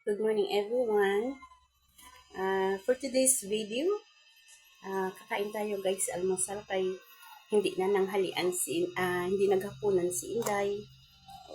Good morning everyone. For today's video, kakain tayo guys almusal kay hindi na nanghalian hindi naghapunan si Inday.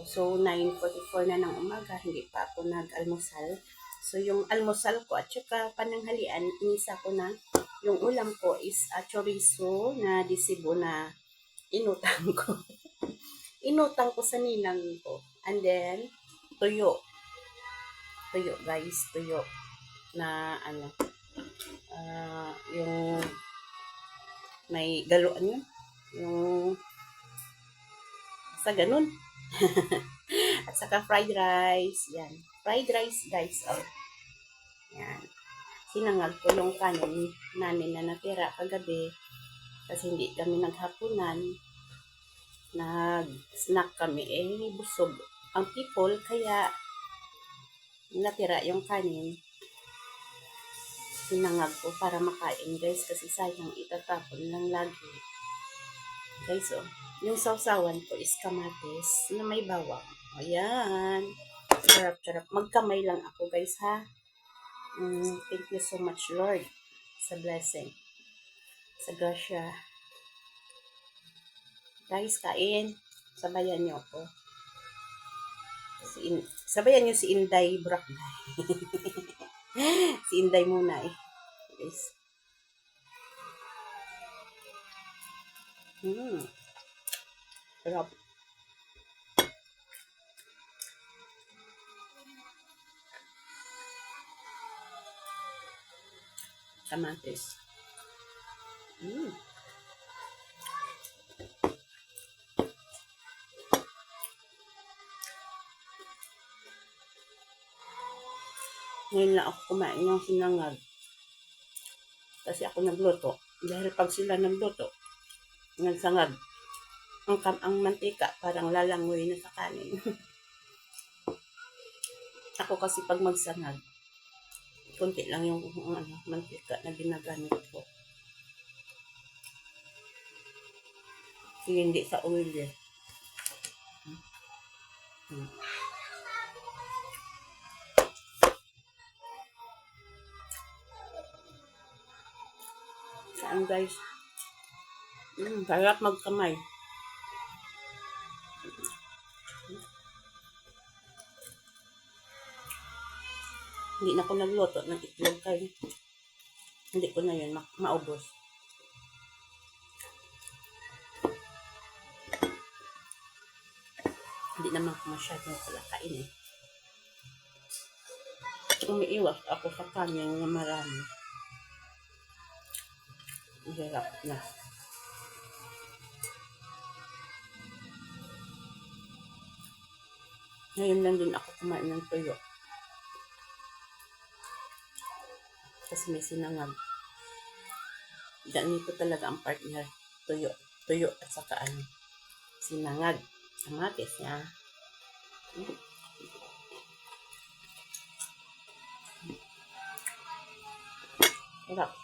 So 9:44 na ng umaga, hindi pa ako nag-almusal. So yung almusal ko at saka pananghalian, inisa ko na. Yung ulam ko is chorizo na disibo na inutang ko. Inutang ko sa ninang ko. And then, tuyo. Tuyo guys, tuyo na yung may galuan yun. Yung sa ganun. At saka fried rice. Yan. Fried rice guys. Oh. Yan. Sinangag ko yung kanin namin na natira kagabi. Kasi hindi kami naghapunan. Nag-snack kami. Busog ang people. Kaya natira yung kanin. Sinangag ko para makain guys. Kasi sayang itatapon lang lagi. Guys, oh. Yung sausawan ko is kamatis na may bawang. Ayan. Sarap-sarap. Magkamay lang ako guys ha. Thank you so much Lord sa blessing. Sa grasya. Guys, kain. Sabayan nyo ako. Sabayan nyo si Inday Burakday. Si Inday muna eh. Guys. Sarap. Kamatis. Ngayon lang ako kumain ng sinangag. Kasi ako nagluto. Dahil pag sila nagluto, nagsangag. Ang mantika parang lalangoy na sa kanin. Ako kasi pag magsangag, konti lang yung mantika na ginagamit ko. Hindi sa oil eh. Saan guys? Sarap magkamay. Hindi na ako nagluto ng itlog kay hindi ko na yun maubos. Hindi naman ko masyadong kalakain eh. Umiiwas ako sa kanin na marami. Hirap na. Ngayon lang din ako kumain ng tuyo. Kasi may sinangag. Ganito talaga ang partner. Tuyo. Tuyo at saka sinangag. Kamatis niya. Sarap.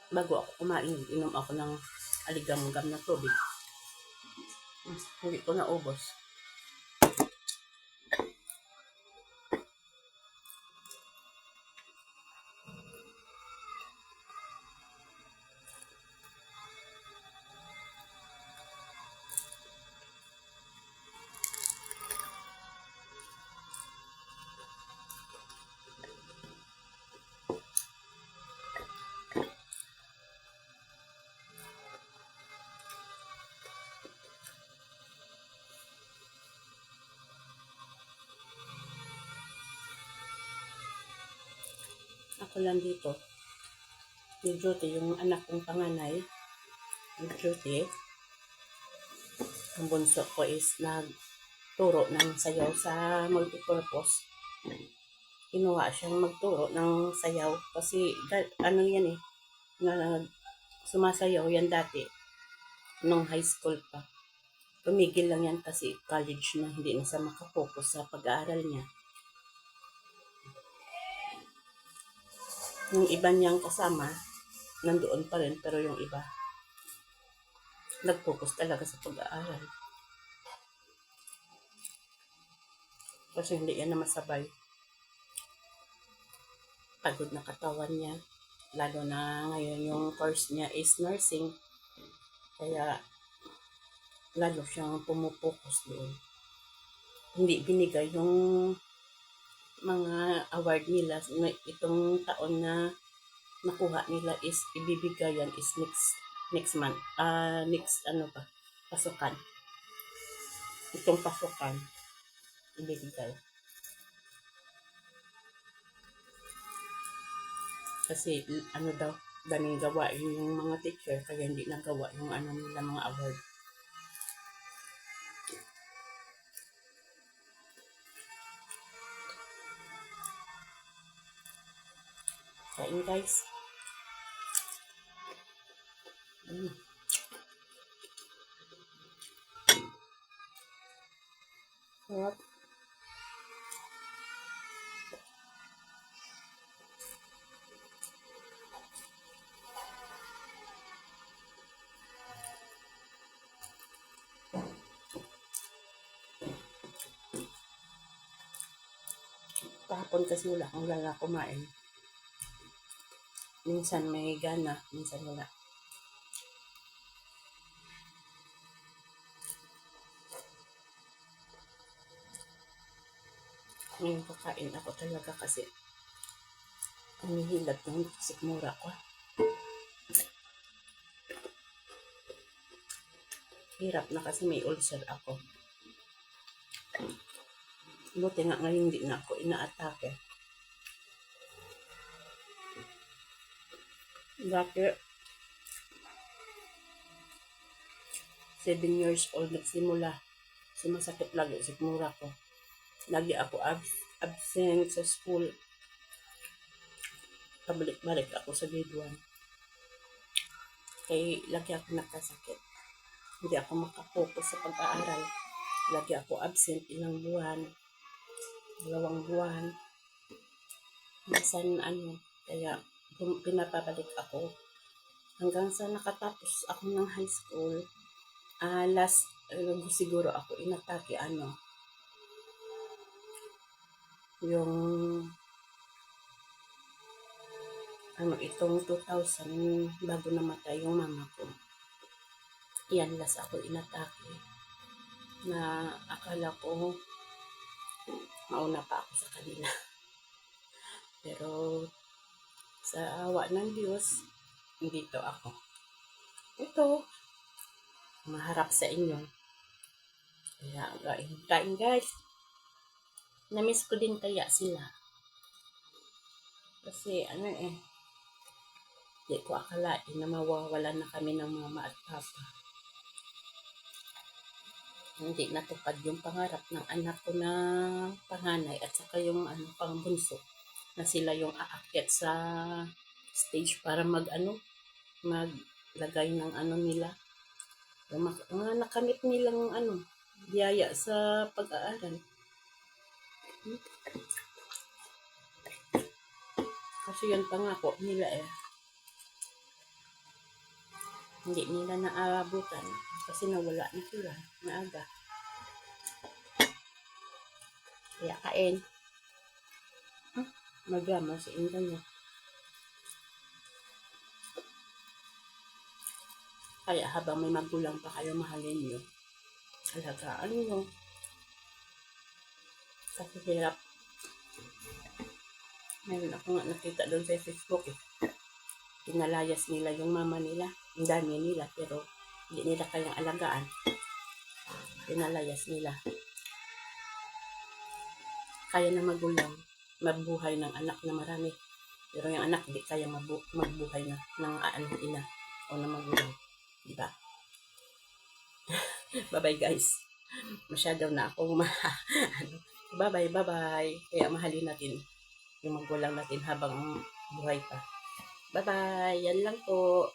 Bago ako kumain, inom ako ng aligam-gam na tubig. Hindi ko naubos. Ako lang dito. Yung Judy, yung anak kong panganay, yung Judy, ang bunso ko is nagturo ng sayaw sa multipurpose. Kinuha siyang magturo ng sayaw kasi ano yan eh, Sumasayaw yan dati, nung high school pa. Tumigil lang yan kasi college na, hindi na siya makapokus sa pag-aaral niya. Yung iba niyang kasama, nandoon pa rin, pero yung iba, nag-focus talaga sa pag-aaral. Kasi hindi yan na masabay. Pagod na katawan niya. Lalo na ngayon yung course niya is nursing. Kaya lalo siyang pumupokus doon. Hindi binigay yung mga award nila. Itong taon na nakuha nila is ibibigay yan is next month. Next pasukan. Itong pasukan ibibigay. Kasi daw, daming gawain yung mga teacher, kaya hindi nagawa yung nila mga award. Kain guys. Sarap. Kahapon kasi wala akong gana kumain. Minsan may gana, minsan wala. Ngayon kakain ako talaga kasi umihilad yung sikmura ko. Hirap na kasi may ulcer ako. Buti nga ngayon hindi na ako inaatake. Dati, 7 years old nagsimula. Sumasakit lagi sikmura ko. Lagi ako absent sa school. Pabalik-balik ako sa grade 1. Kaya lagi ako nakasakit. Hindi ako makapokus sa pag-aaral. Lagi ako absent ilang buwan. 2 buwan. Minsan kaya pinapabalik ako. Hanggang sa nakatapos ako ng high school, siguro ako inatake yung itong 2000 bago namatay yung mama ko. Yan, last ako inatake na akala ko mauna pa ako sa kanila. Pero sa awa ng Diyos, dito ako. Ito, maharap sa inyo. Kaya kain guys. Namiss ko din kaya sila. Kasi di ko akalain na mawawalan na kami ng mama at papa. Hindi natupad yung pangarap ng anak ko na panganay at saka yung pangbunso na sila yung aakyat sa stage para maglagay ng nila. Mga nakamit nilang biyaya sa pag-aaral. Kasi yan pangako nila hindi nila naaabutan kasi nawala na sila na aga. Kaya kain. Magama sa inyo niya. Kaya habang may magulang pa kayo, mahalin nyo. Alagaan nyo. Kasi hirap. Meron ako nga nakita doon sa Facebook pinalayas nila yung mama nila. Ang dami nila pero hindi nila kayang alagaan. Pinalayas nila. Kaya na magulang mabuhay ng anak na marami. Pero yung anak hindi kaya magbuhay na ng ina o ng magulang. Diba? Bye-bye guys. Masyado na akong bye-bye. Kaya mahalin natin yung magulang natin habang buhay pa. Bye-bye. Yan lang po.